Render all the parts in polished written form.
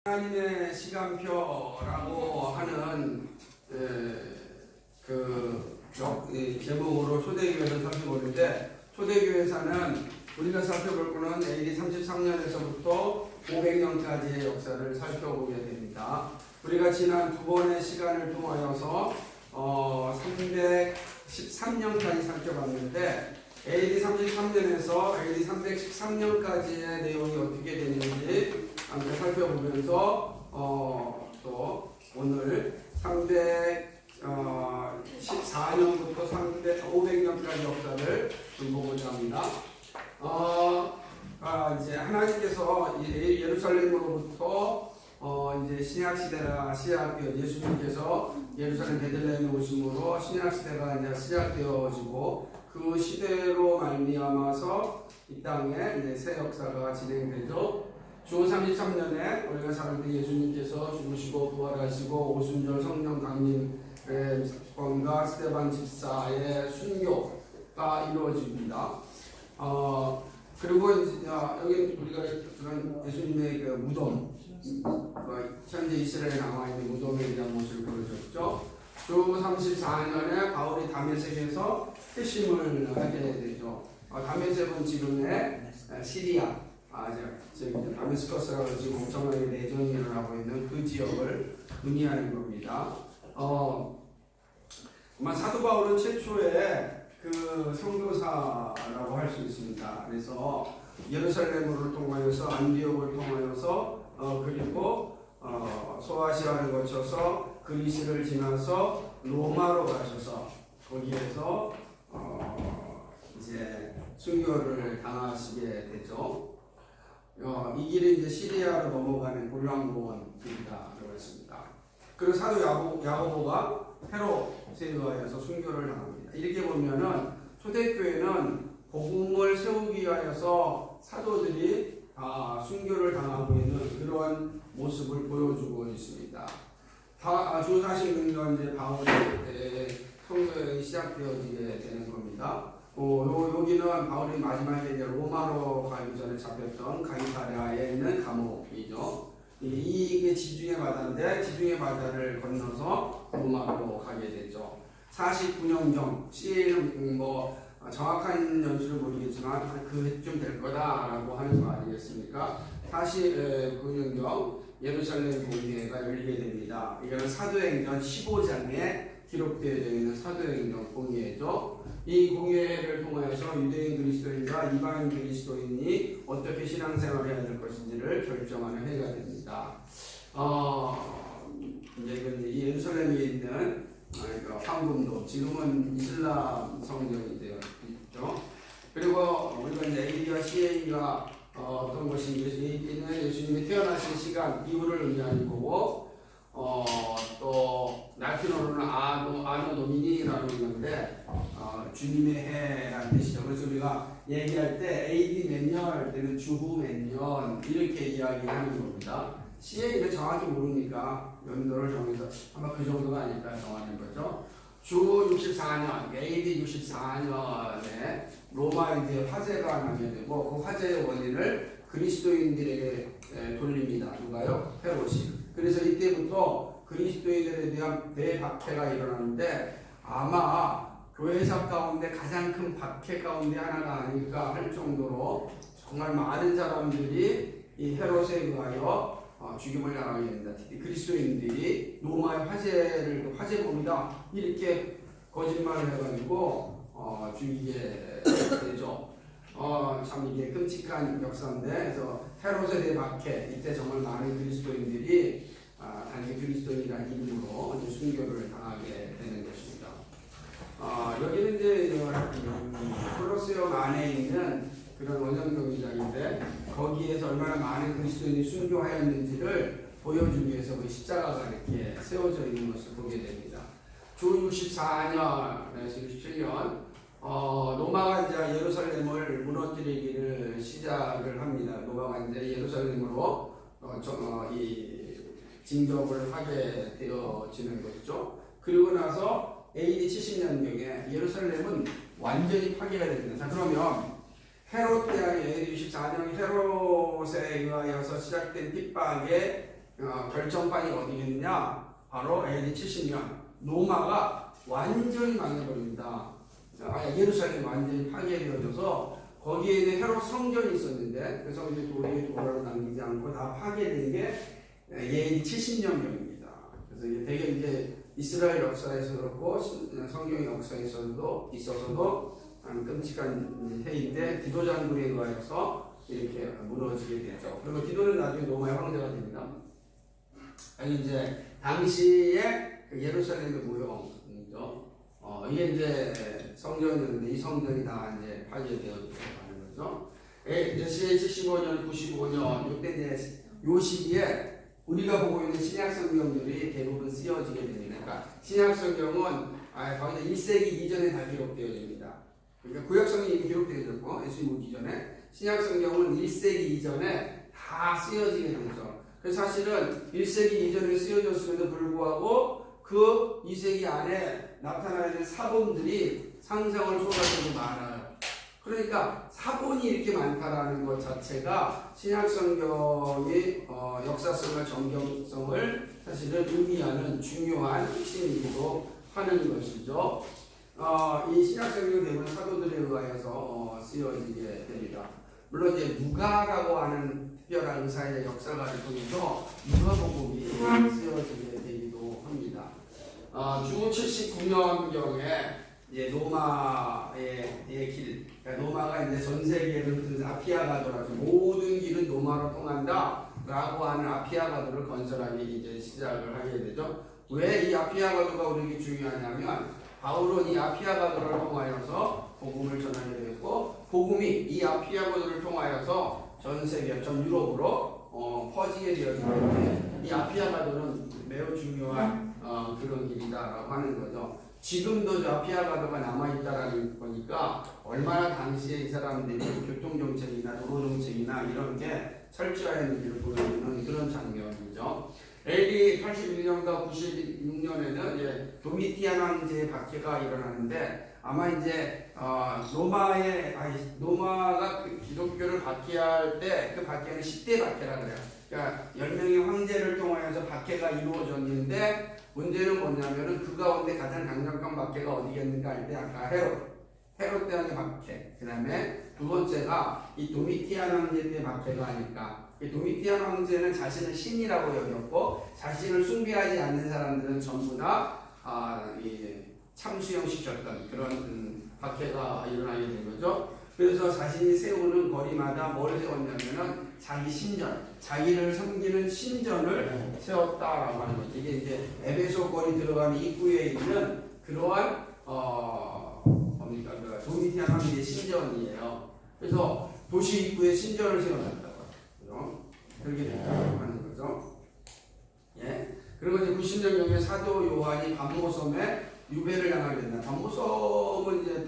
하나님의 시간표라고 하는 제목으로 초대교회를 살펴보는데, 초대교회사는 우리가 살펴볼 거는 AD 33년에서부터 500년까지의 역사를 살펴보게 됩니다. 우리가 지난 두 번의 시간을 통하여서 313년까지 살펴봤는데, AD 33년에서 AD 313년까지의 내용이 어떻게 되는지 함께 살펴보면서 또 오늘 314년부터 500년까지 역사를 좀 보고자 합니다. 이제 하나님께서 예루살렘으로부터 이제 신약 시대가 예수님께서 예루살렘 베들레헴에 오심으로 신약 시대가 이제 시작되어지고, 그 시대로 말미암아서 이 땅에 이제 새 역사가 진행되죠. 주 33년에 우리가 살을 때 예수님께서 죽으시고 부활하시고 오순절 성령 강림의 사건과 스데반 집사의 순교가 이루어집니다. 그리고 여기 우리가 그런 예수님의 그 무덤, 현재 이스라엘에 남아 있는 무덤에 대한 모습을 보여줬죠. 주 34년에 바울이 다메섹에서 회심을 하게 되죠. 다메섹은 지금의 시리아, 다메스커스라고 지금 엄청나게 내전이 일어나고 있는 그 지역을 의미하는 겁니다. 아마 사도 바울은 최초의 그 선교사라고 할 수 있습니다. 그래서 예루살렘을 통하여서 안디옥을 통하여서 그리고 소아시아를 거쳐서 그리스를 지나서 로마로 가셔서 거기에서 이제 순교를 당하시게 되죠. 이 길이 이제 시리아로 넘어가는 골방공원 길이라고 했습니다. 그리고 사도 야고보가 헤롯에 의하여서 순교를 당합니다. 이렇게 보면은 초대교회는 복음을 세우기 위하여서 사도들이 순교를 당하고 있는 그런 모습을 보여주고 있습니다. 주 46년 이제 바울의 선교가 시작되어지게 되는 겁니다. 여기는 바울이 마지막에 이제 로마로 가기 전에 잡혔던 가이사랴에 있는 감옥이죠. 이게 지중해 바다인데 지중해 바다를 건너서 로마로 가게 되죠. 49년경, 정확한 연수를 모르겠지만 그쯤 될 거다라고 하는 거 아니겠습니까? 49년경 예루살렘 공회가 열리게 됩니다. 이거는 사도행전 15장에 기록되어 있는 사도행전 공회죠. 이 공회를 통하여서 유대인 그리스도인과 이방인 그리스도인이 어떻게 신앙생활을 해야 될 것인지를 결정하는 회가 됩니다. 이제 이 예루살렘에 있는 황금도, 지금은 이슬람 성전이 되어 있죠. 그리고 우리가 이제 AD와 CA가 어떤 것인지 예수님이 태어나신 시간 이후를 의미하는 거고, 또 라틴어로는 아노 도미니라고 있는데 주님의 해라는 뜻이죠. 그래서 우리가 얘기할 때 AD 몇 년 할 때는 주후 몇 년 이렇게 이야기하는 겁니다. CA는 정확히 모르니까 연도를 정해서 아마 그 정도가 아닐까 정하는 거죠. 주 64년, AD 64년에 로마 이제 화재가 나게 되고, 그 화재의 원인을 그리스도인들에게 돌립니다. 누가요? 헤롯이. 그래서 이때부터 그리스도인들에 대한 대박해가 일어나는데, 아마 교회사 가운데 가장 큰 박해 가운데 하나가 아닐까 할 정도로 정말 많은 사람들이 이 헤롯에 의하여 죽임을 당하게 됩니다. 그리스도인들이 로마의 화재범이다 이렇게 거짓말을 해가지고 죽이게 되죠. 참 이게 끔찍한 역사인데, 그래서 헤롯에 대해 박해, 이때 정말 많은 그리스도인들이 단지 그리스도인이라는 이름으로 순교를 당하게 되는 것입니다. 여기는 이제 콜로세움 안에 있는 그런 원정 경기장인데, 거기에서 얼마나 많은 그리스도인이 순교하였는지를 보여주기 위해서 그 십자가가 이렇게 세워져 있는 것을 보게 됩니다. 주 64년에서 67년 로마가 이제 예루살렘을 무너뜨리기를 시작을 합니다. 로마가 이제 예루살렘으로 이 진격을 하게 되어지는 것이죠. 그리고 나서 AD 70년경에 예루살렘은 완전히 파괴가 됩니다. 자, 그러면 헤롯 대왕의 AD 64년 헤롯에 의하여서 시작된 핍박의 결정판이 어디겠느냐? 바로 AD 70년 로마가 완전히 망해버립니다. 예루살렘이 완전히 파괴되어져서 거기에 있는 헤롯 성전이 있었는데 그 성전이 도리에 도라로 남기지 않고 다 파괴된 게 AD 70년경입니다. 그래서 이게 되게 이제 이스라엘 역사에서 그렇고 성경 역사에서도 있어서도 끔찍한 해인데 디도 장군에 의하여서 이렇게 무너지게 되죠. 그리고 디도는 나중에 로마의 황제가 됩니다. 아니 이제 당시에 그 예루살렘의 무용이죠. 이게 이제 성전이었는데 이 성전이 다 이제 파괴되어지고 하는 거죠. CA 75년, 95년 이때 이제 요 시기에 우리가 보고 있는 신약 성경들이 대부분 쓰여지게 됩니다. 그러니까 신약 성경은 거의 1세기 이전에 다 기록되어집니다. 그러니까 구약 성경이 이미 기록되어졌고 예수님 오기 전에 신약 성경은 1세기 이전에 다 쓰여지게 되죠. 그래서 사실은 1세기 이전에 쓰여졌음에도 불구하고 그 2세기 안에 나타나야 되는 사본들이 상상을 초월하는 게 많아요. 그러니까 사본이 이렇게 많다라는 것 자체가 신약 성경의 역사성과 정경성을 사실은 의미하는 중요한 핵심이기도 하는 것이죠. 이 신약 성경 대부분 사도들에 의하여서 쓰여지게 됩니다. 물론 이제 누가라고 하는 특별한 의사의 역사가를 통해서 누가복음이 쓰여지게 되기도 합니다. 주 79년경에 이제 로마의 길, 그러니까 로마가 이제 전 세계를 흩은 아피아가도라서 모든 길은 로마로 통한다라고 하는 아피아가도를 건설하기 이제 시작을 하게 되죠. 왜 이 아피아가도가 우리에게 중요하냐면 바울은 이 아피아가도를 통하여서 복음을 전하게 되었고 복음이 이 아피아가도를 통하여서 전 세계, 전 유럽으로 퍼지게 되었기 때문에 이 아피아가도는 매우 중요한 그런 길이다라고 하는 거죠. 지금도 저 아피아가도가 남아있다라는 거니까 얼마나 당시에 이 사람들이 교통정책이나 도로정책이나 이런 게 철저했는지를 보여주는 그런 장면이죠. AD 81년과 96년에는 이제 도미티안 황제의 박해가 일어나는데 아마 이제 로마가 그 기독교를 박해할 때 그 박해는 10대 박해라 그래요. 그러니까 10명의 황제를 통하여서 박해가 이루어졌는데 문제는 뭐냐면은 그 가운데 가장 강력한 박해가 어디겠는가 할 때 아까 헤롯 때의 박해, 그 다음에 두 번째가 이 도미티안 황제 때의 박해가 아닐까. 이 도미티안 황제는 자신을 신이라고 여겼고 자신을 숭배하지 않는 사람들은 전부 다 참수형시켰던 그런 박해가 일어나게 된 거죠. 그래서 자신이 세우는 거리마다 뭘 세웠냐면은 자기 신전, 자기를 섬기는 신전을 세웠다라고 하는 거죠. 이게 이제 에베소 거리 들어가는 입구에 있는 그러한 그 도미티안 황제의 신전이에요. 그래서 도시 입구에 신전을 세워놨다고 하죠. 그렇게 된다고 하는 거죠. 예. 그리고 이제 90년경에 사도 요한이 반모섬에 유배를 당하게 된다. 반모섬은 이제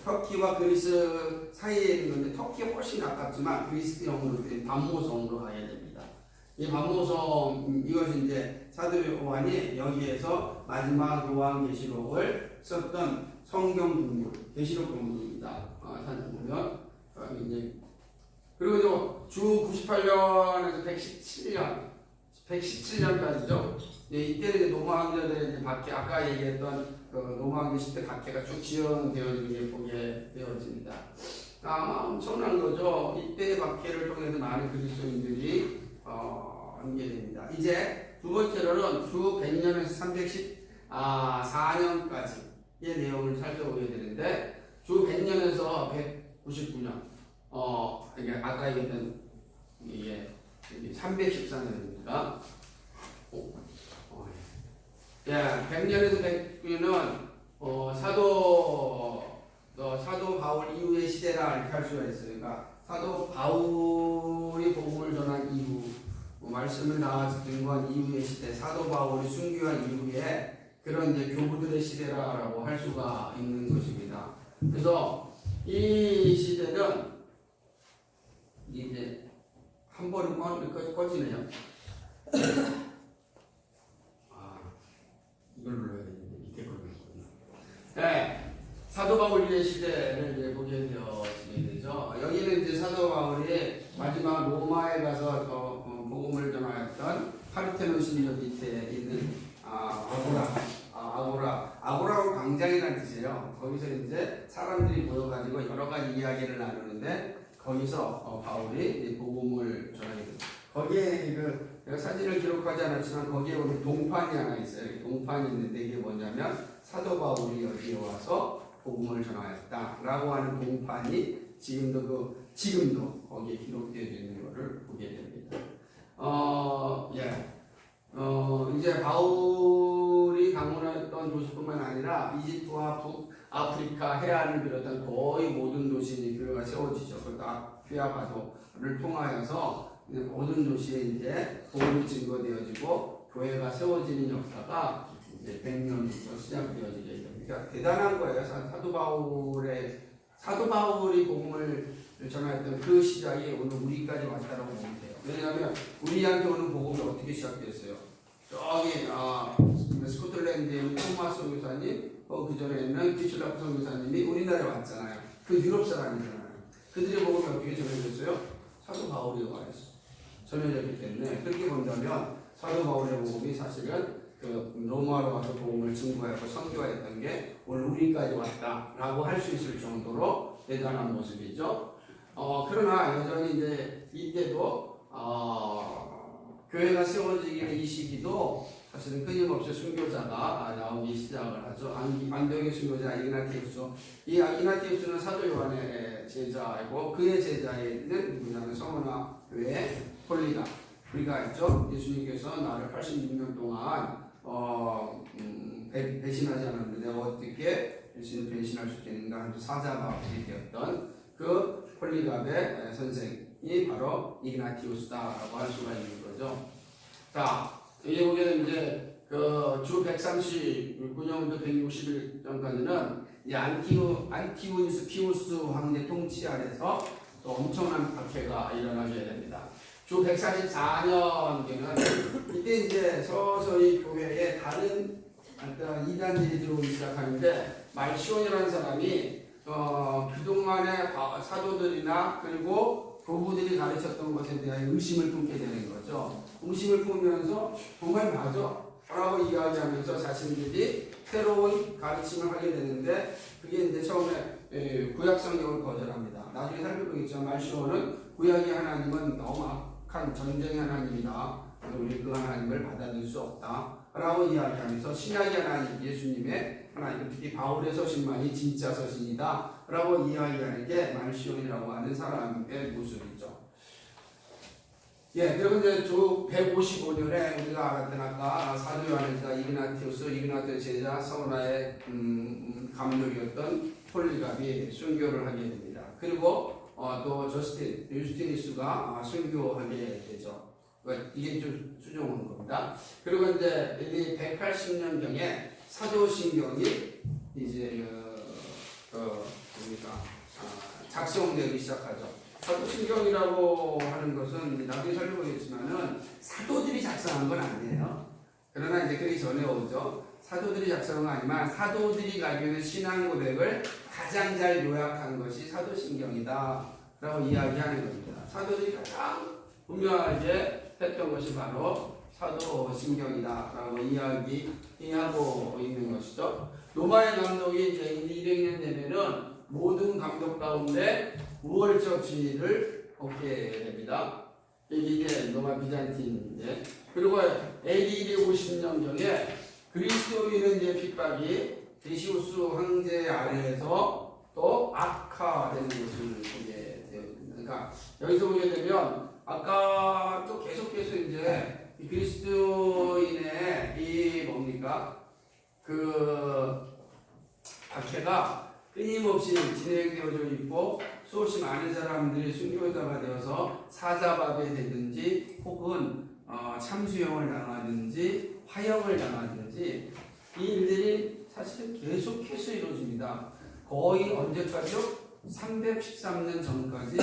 터키와 그리스 사이에 있는 건데 터키가 훨씬 가깝지만 그리스형으로 된 반모섬으로 가야 됩니다. 이 반모섬 이것이 이제 사도 요한이 여기에서 마지막 요한계시록을 썼던 성경 동물, 계시록 동물입니다. 찾아보면 이제 그리고 주 98년에서 117년까지죠. 이때는 이제 로마 황제들의 박해, 아까 얘기했던 그 로마 황제 시대 박해가 쭉 지연되어지게 보게 되어집니다. 아마 엄청난 거죠. 이때의 박해를 통해서 많은 그리스도인들이 연계됩니다. 이제 두 번째로는 주 100년에서 314년까지의 내용을 살펴보게 되는데 주 100년에서 199년 이게 아까 얘기했던 이게 314년입니다. 예, 100년에서 109년은 사도 바울 이후의 시대라 이렇게 할 수가 있어요. 그러니까 사도 바울이 복음을 전한 이후, 말씀을 다 증거한 이후의 시대, 사도 바울이 순교한 이후에 그런 이제 교부들의 시대라고 할 수가 있는 것입니다. 그래서 이 시대는 이제 한 번은 꺼지네요. 이걸 눌러야 되는데 밑에 걸 눌렀거든요. 네, 사도 바울의 시대를 이제 보게 되어지게 되죠. 여기는 이제 사도 바울이 마지막 로마에 가서 복음을 전하였던 파테논 역 밑에 있는 아고라가 광장이라는 뜻이에요. 거기서 이제 사람들이 모여가지고 여러 가지 이야기를 나누는데 거기서 바울이 복음을 전하게 됩니다. 거기에 내가 사진을 기록하지 않았지만 거기에 보면 동판이 하나 있어요. 동판이 있는데 이게 뭐냐면 사도 바울이 여기에 와서 복음을 전하였다라고 하는 동판이 지금도 거기에 기록되어 있는 것을 보게 됩니다. 이제 바울이 방문했던 도시뿐만 아니라 이집트와 북아프리카 해안을 비롯한 거의 모든 도시에 교회가 세워지죠. 그것도 아피아 바도를 통하여서 모든 도시에 이제 복음이 증거되어지고 교회가 세워지는 역사가 이제 100년부터 시작되어지게 됩니다. 대단한 거예요. 사도 바울이 복음을 전하였던 그 시작이 오늘 우리까지 왔다라고 보면 돼요. 왜냐하면 우리한테 오는 복음이 어떻게 시작됐어요? 저기 스코틀랜드에 있는 토마스 선교사님, 그 전에는 기슐라프 선교사님이 우리나라에 왔잖아요. 그 유럽 사람이잖아요. 그들의 복음이 어떻게 전해졌어요? 사도 바울이 와서 전해졌기 때문에 그렇게 본다면 사도 바울의 복음이 사실은 로마로 와서 복음을 증거하고 선교했던 게 오늘 우리까지 왔다라고 할 수 있을 정도로 대단한 모습이죠. 그러나 여전히 이제 이때도 교회가 세워지기는 이 시기도 사실은 끊임없이 순교자가 나오기 시작을 하죠. 안동의 순교자 이그나티우스. 이 이그나티우스는 사도 요한의 제자이고 그의 제자에는 누구냐면 서머나 교회 폴리가 있죠. 예수님께서 나를 86년 동안 배신하지 않았는데 내가 어떻게 예수님을 배신할 수 있겠는가 하는 사자마울이 되었던 그 폴리갑의 선생이 바로 이그나티우스다라고 할 수가 있는 거죠. 자, 여기 보게 되면 이제 주 139년부터 160일 전까지는 이 안티우니스 피우스 황제 통치 아래서 또 엄청난 박해가 일어나게 됩니다. 주 144년경은 이때 이제 서서히 교회에 다른 이단들이 들어오기 시작하는데 말시온이라는 사람이 그동안의 사도들이나 그리고 교부들이 가르쳤던 것에 대한 의심을 품게 되는 거죠. 의심을 품으면서 정말 맞아 라고 이야기하면서 자신들이 새로운 가르침을 하게 되는데 그게 이제 처음에 구약 성경을 거절합니다. 나중에 살펴보겠지만 말시온은 구약의 하나님은 너무 악한 전쟁의 하나님이다. 우리 그 하나님을 받아들일 수 없다 라고 이야기하면서 신약의 하나님 예수님의 하나님 특히 바울의 서신만이 진짜 서신이다 라고 이야기하는 게 말시온이라고 하는 사람의 모습이죠. 그리고 이제 주 155년에 우리가 알았던 아까 사도 요한의 이그나티우스 제자 서머나의 감독이었던 폴리갑이 순교를 하게 됩니다. 그리고 또 유스티니스가 순교하게 되죠. 이게 좀 수정한 겁니다. 그리고 이제 이 180년경에 사도신경이 이제 작성되기 시작하죠. 사도신경이라고 하는 것은 나중에 살펴보겠지만은 사도들이 작성한 건 아니에요. 그러나 이제 그게 전에 오죠. 사도들이 작성한 건 아니지만 사도들이 가지고 있는 신앙 고백을 가장 잘 요약한 것이 사도신경이다라고 이야기하는 겁니다. 사도들이 가장 분명하게 했던 것이 바로 사도신경이다라고 이야기하고 있는 것이죠. 로마의 감독이 이제 200년 되면은 모든 감독 가운데 우월적 지위를 얻게 됩니다. 이게 로마 비잔틴인데 그리고 AD 250년경에 그리스도인의 이제 핍박이 데시우스 황제 아래에서 또 악화되는 것을 보게 됩니다. 그러니까 여기서 보게 되면 아까 또 계속해서 이제 그리스도인의 이 뭡니까 박해가 끊임없이 진행되어져 있고 수없이 많은 사람들이 순교자가 되어서 사자밥에 되든지 혹은 참수형을 당하든지 화형을 당하든지 이 일들이 사실은 계속해서 이루어집니다. 거의 언제까지요? 313년 전까지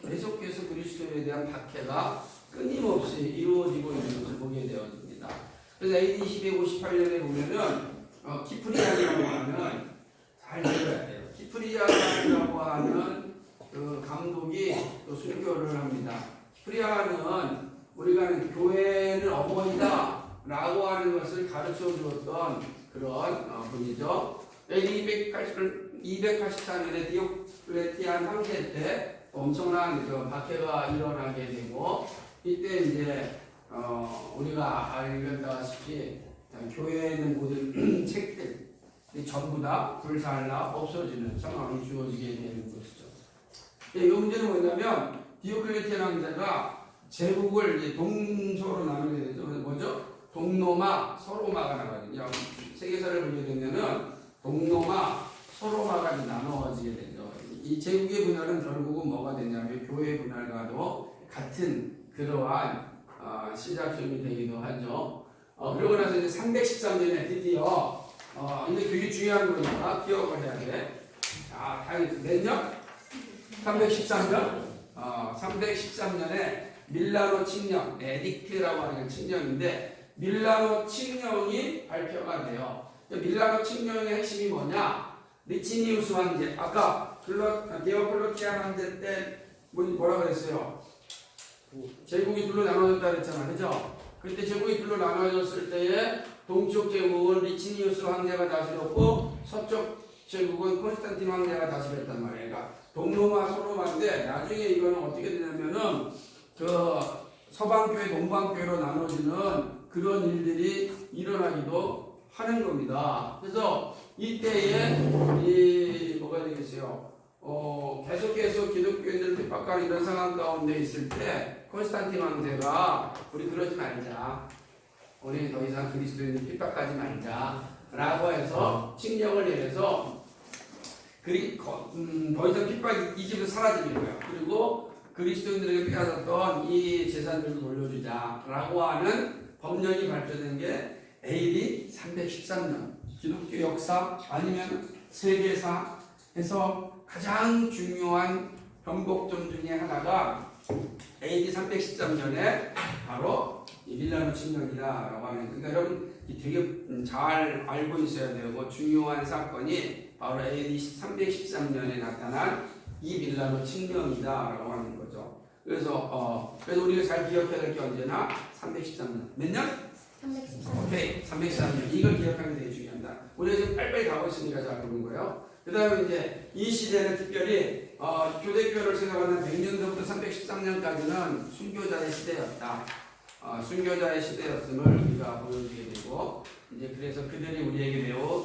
계속해서 그리스도에 대한 박해가 끊임없이 이루어지고 있는 것을 보게 되어집니다. 그래서 AD 258년에 보면은 키프리안이라고 하는 잘 들어야 돼요. 키프리안이라고 하는 그 감독이 또 순교를 합니다. 키프리안은 우리가 교회는 어머니다 라고 하는 것을 가르쳐 주었던 그런 분이죠. AD 284년에 디오클레티안 황제 때 엄청난 그 박해가 일어나게 되고, 이때 이제 우리가 알다시피 교회에 있는 모든 책들 전부 다 불살라 없어지는 상황이 주어지게 되는 것이죠. 이 문제는 뭐냐면 디오클레티안 황제가 제국을 이제 동서로 나누게 되죠. 뭐죠? 동로마, 서로마가 나거든요. 세계사를 보게 되면은 동로마, 서로마가 나누어지게 되죠. 이 제국의 분할은 결국은 뭐가 되냐면 교회 분할과도 같은 그러한 시작점이 되기도 하죠. 그러고 나서 이제 313년에 드디어 이게 되게 중요한 거니까 기억을 해야 돼. 몇 년? 313년? 313년에 밀라노 칙령, 에딕트라고 하는 칙령인데, 밀라노 칙령이 발표가 돼요. 밀라노 칙령의 핵심이 뭐냐? 리치니우스 황제, 아까 디오클레티안 황제 때 뭐라고 그랬어요? 제국이 둘로 나눠졌다 그랬잖아, 그죠? 그때 제국이 둘로 나눠졌을 때에 동쪽 제국은 리치니우스 황제가 다스렸고 서쪽 제국은 콘스탄틴 황제가 다스렸단 말이에요. 그러니까 동로마, 서로마인데 나중에 이거는 어떻게 되냐면은 그 서방교회, 동방교회로 나눠지는 그런 일들이 일어나기도 하는 겁니다. 그래서 이때에 뭐가 되겠어요? 계속해서 기독교인들 핍박하는 이런 상황 가운데 있을 때 콘스탄틴 황제가 우리 그러지 말자. 우리 더 이상 그리스도인들 핍박하지 말자. 라고 해서 칙령을 내려서 더 이상 핍박이 이 집에서 사라지는 거예요. 그리고 그리스도인들에게 빼앗았던 이 재산들을 돌려주자. 라고 하는 법령이 발표된 게 AD 313년. 기독교 역사 아니면 세계사에서 가장 중요한 변곡점 중에 하나가 AD 313년에 바로 밀라노 칙령이다라고 하는, 그러니까 여러분 되게 잘 알고 있어야 되고 중요한 사건이 바로 AD 313년에 나타난 이 밀라노 칙령이다라고 하는 거죠. 그래서 우리가 잘 기억해야 될 게 언제나 313년. 몇 년? 313년. 오케이, 313년. 이걸 기억하는 게 되게 중요합니다. 우리가 지금 빨리빨리 가고 있으니까 잘 보는 거예요. 그 다음에 이제 이 시대는 특별히 교대교회를 생각하는 100년도부터 313년까지는 순교자의 시대였다. 순교자의 시대였음을 우리가 보여주게 되고, 이제 그래서 그들이 우리에게 매우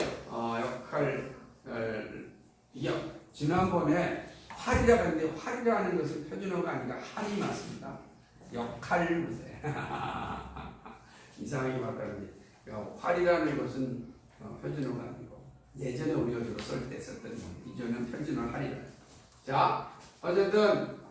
이게 지난번에 활이라고 했는데 활이라는 것을 표준어가 아니라 할이 맞습니다. 역할 무대. 이상하게 말하는데 활이라는 것은 표준어가 아니고 예전에 우리가 주로 쓸 때 썼던 이전은 표준어 할이라. 자, 어쨌든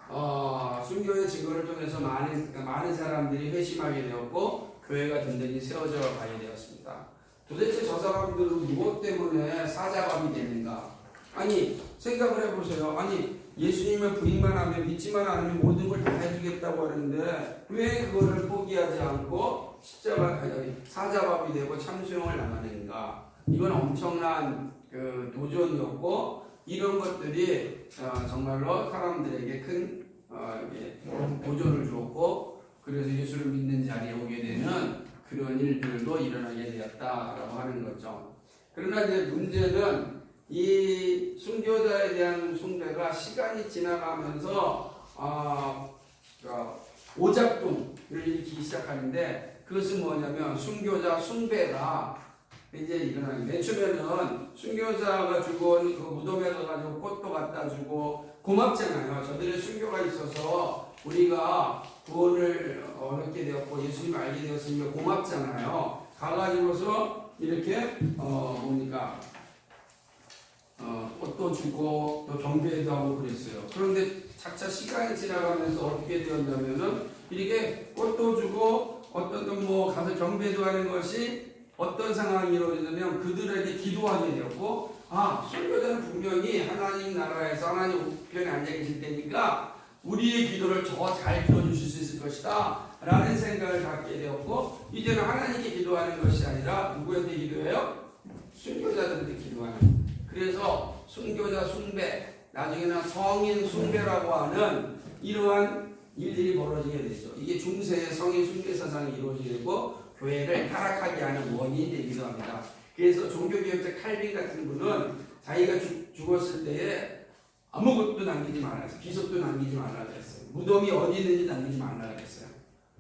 순교의 증거를 통해서 많은 사람들이 회심하게 되었고 교회가 든든히 세워져 가게 되었습니다. 도대체 저 사람들은 무엇 때문에 사자밥이 되는가? 아니 생각을 해보세요. 아니 예수님을 부인만 하면 믿지만 않으면 모든 걸 다 해주겠다고 하는데 왜 그거를 포기하지 않고 사자밥이 되고 참수용을 나가는가? 이건 엄청난 그 도전이었고 이런 것들이 정말로 사람들에게 큰 도전을 주었고 그래서 예수를 믿는 자리에 오게 되는 그런 일들도 일어나게 되었다라고 하는 거죠. 그러나 이제 문제는 이 순교자에 대한 숭배가 시간이 지나가면서 오작동을 일으키기 시작하는데 그것은 뭐냐면 순교자 숭배가 이제 일어나게. 맨 처음에는 순교자가 죽은 그 무덤에 가가지고 꽃도 갖다 주고 고맙잖아요. 저들의 순교가 있어서 우리가 구원을 얻게 되었고 예수님을 알게 되었으니까 고맙잖아요. 가가지고서 이렇게 꽃도 주고 또 경배도 하고 그랬어요. 그런데 차차 시간이 지나가면서 어떻게 되었냐면은 이렇게 꽃도 주고 어떤 뭐 가서 경배도 하는 것이 어떤 상황이 이루어지냐면 그들에게 기도하게 되었고 순교자는 분명히 하나님 나라에서 하나님 우편에 앉아 계실 테니까 우리의 기도를 더 잘 들어주실 수 있을 것이다 라는 생각을 갖게 되었고 이제는 하나님께 기도하는 것이 아니라 누구한테 기도해요? 순교자들한테 기도하는. 그래서 순교자 숭배, 나중에는 성인 숭배라고 하는 이러한 일들이 벌어지게 되죠. 이게 중세의 성인 숭배 사상이 이루어지게 되고 교회를 타락하게 하는 원인이 되기도 합니다. 그래서 종교개혁자 칼빈 같은 분은 자기가 죽었을 때에 아무것도 남기지 말아서 기석도 남기지 말라 그랬어요. 무덤이 어디 있는지 남기지 말라 그랬어요.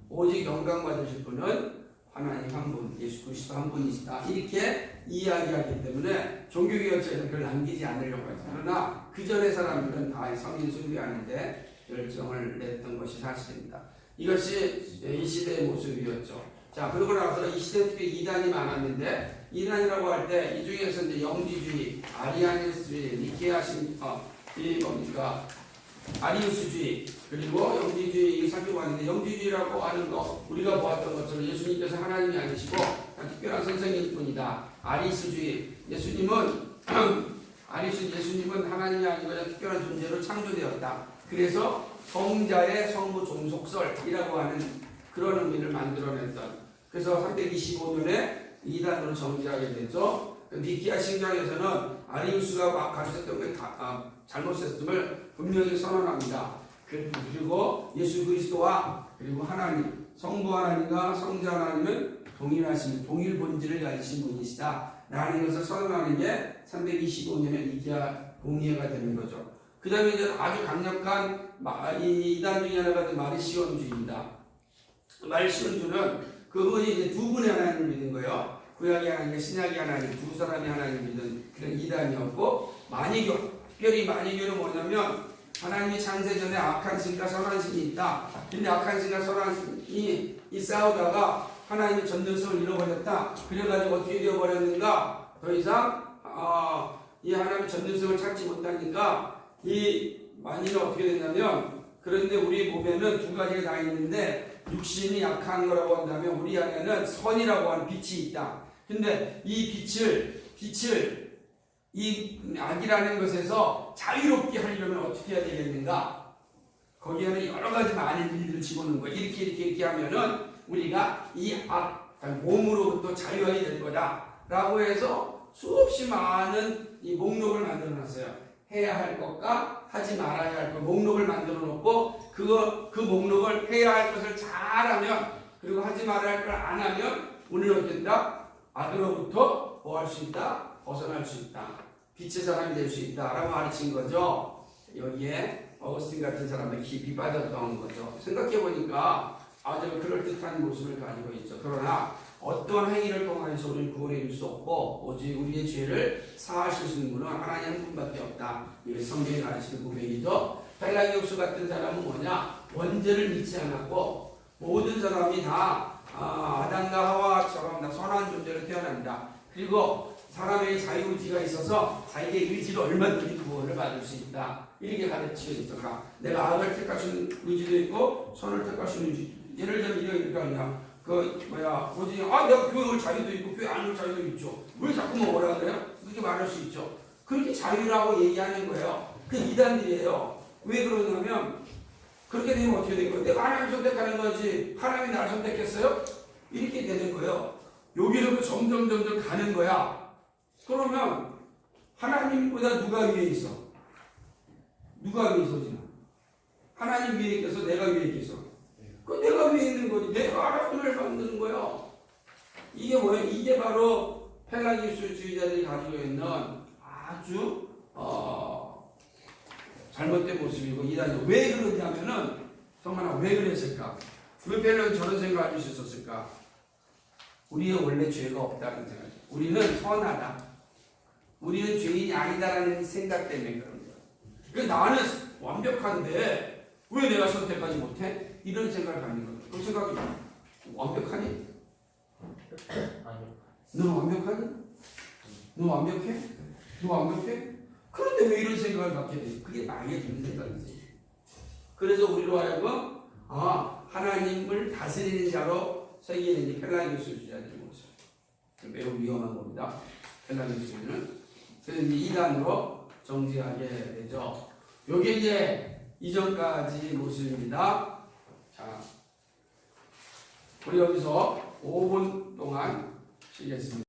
오직 영광 받으실 분은 하나님 한 분, 예수 그리스도 한 분이시다. 이렇게 이야기하기 때문에 종교개혁자들은 그걸 남기지 않으려고 하죠. 그러나 그 전의 사람들은 다 성인 숭배하는데 열정을 냈던 것이 사실입니다. 이것이 이 시대의 모습이었죠. 자, 그러고 나서 이 시대 특히 이단이 많았는데, 이단이라고 할 때 이 중에서 이제 영지주의, 아리아니스주의, 니케아신, 이 뭡니까? 아리우스주의, 그리고 영지주의 살펴봤는데, 영지주의라고 하는 거 우리가 보았던 것처럼 예수님께서 하나님이 아니시고 특별한 선생님 뿐이다. 아리수주의, 예수님은 하나님이 아니고 특별한 존재로 창조되었다. 그래서 성자의 성부 종속설이라고 하는 그런 의미를 만들어냈던, 그래서 325년에 이단으로 정지하게 되죠. 니키아 신경에서는 아리우스가 가르쳤던 게 잘못했음을 분명히 선언합니다. 그리고 예수 그리스도와 그리고 하나님, 성부 하나님과 성자 하나님은 동일하신, 동일 본질을 가지신 분이시다 라는 것을 선언하는 게 325년에 니키아 공의회가 되는 거죠. 그 다음에 이제 아주 강력한 이 이단 중에 하나가 마리시온주의입니다. 마리시온주는 그분이 이제 두 분의 하나님을 믿는 거예요. 구약의 하나님과 신약의 하나님, 두 사람의 하나님을 믿는 그런 이단이었고, 마니교, 특별히 마니교는 뭐냐면 하나님이 창세 전에 악한 신과 선한 신이 있다. 근데 악한 신과 선한 신이 싸우다가 하나님의 전능성을 잃어버렸다. 그래가지고 어떻게 되어버렸는가? 더 이상 이 하나님의 전능성을 찾지 못하니까 이 마니는 어떻게 됐냐면, 그런데 우리 몸에는 두 가지가 다 있는데 육신이 약한 거라고 한다면 우리 안에는 선이라고 하는 빛이 있다. 근데 이 빛을 이 악이라는 것에서 자유롭게 하려면 어떻게 해야 되겠는가? 거기에는 여러 가지 많은 일들을 집어넣는 거야. 이렇게 하면은 우리가 이 몸으로부터 자유하게 될 거다 라고 해서 수없이 많은 이 목록을 만들어 놨어요. 해야 할 것과 하지 말아야 할 것 목록을 만들어 놓고, 그 목록을 해야 할 것을 잘하면, 그리고 하지 말아야 할 걸 안 하면 우리는 어떻게 된다? 악으로부터 뭐 할 수 있다? 벗어날 수 있다. 빛의 사람이 될 수 있다 라고 가르친 거죠. 여기에 어거스틴 같은 사람은 깊이 빠졌던 거죠. 생각해 보니까 아주 그럴듯한 모습을 가지고 있죠. 그러나 어떤 행위를 통해서 우리는 구원해 줄 수 없고, 오직 우리의 죄를 사하실 수 있는 분은 하나님 한 분밖에 없다. 이게 성경이 가르치는 고백이죠. 펠라기오스 같은 사람은 뭐냐? 원죄를 믿지 않았고, 모든 사람이 다 아담과 하와처럼 다 선한 존재로 태어난다. 그리고 사람의 자유의지가 있어서 자기의 의지로 얼마든지 구원을 받을 수 있다. 이렇게 가르치고 있더라. 내가 악을 택할 수 있는 의지도 있고 선을 택할 수 있는 의지. 예를 들면 이런 거 아니야. 뭐지? 내가 교회 올 자유도 있고 교회 안 올 자유도 있죠. 왜 자꾸 뭐라 그래요? 그렇게 말할 수 있죠. 그렇게 자유라고 얘기하는 거예요. 그 이단들이에요. 왜 그러냐면, 그렇게 되면 어떻게 된 거예요? 내가 하나님 선택하는 거지 하나님이 나를 선택했어요? 이렇게 되는 거예요. 여기로부터 점점 가는 거야. 그러면 하나님보다 누가 위에 있어? 누가 위에 있어 지금? 하나님 위에 있어서 내가 위에 있어. 그 내가 위에 있는 거지. 내가 하나님을 만드는 거야. 이게 뭐예요? 이게 바로 펠라기우스주의자들이 가지고 있는 아주 잘못된 모습이고, 이단이 왜 그러냐면은, 정말 왜 그랬을까? 왜 펠라는 저런 생각을 할 수 있었을까? 우리의 원래 죄가 없다는 생각. 우리는 선하다. 우리는 죄인이 아니다라는 생각 때문에 그런 거야. 그러니까 나는 완벽한데 왜 내가 선택하지 못해? 이런 생각을 갖는 거야. 그 생각이 완벽하니? 너는 완벽하니? 너 완벽해? 너 완벽해? 그런데 왜 이런 생각을 갖게 돼? 그게 마귀의 드는 생각이지. 그래서 우리로 하여금 하나님을 다스리는 자로 세계는 펠라기우스주의자들의 모습. 매우 위험한 겁니다. 펠라기우스주의는. 그래서 이제 2단으로 정지하게 되죠. 요게 이제 이전까지 모습입니다. 자, 우리 여기서 5분 동안 쉬겠습니다.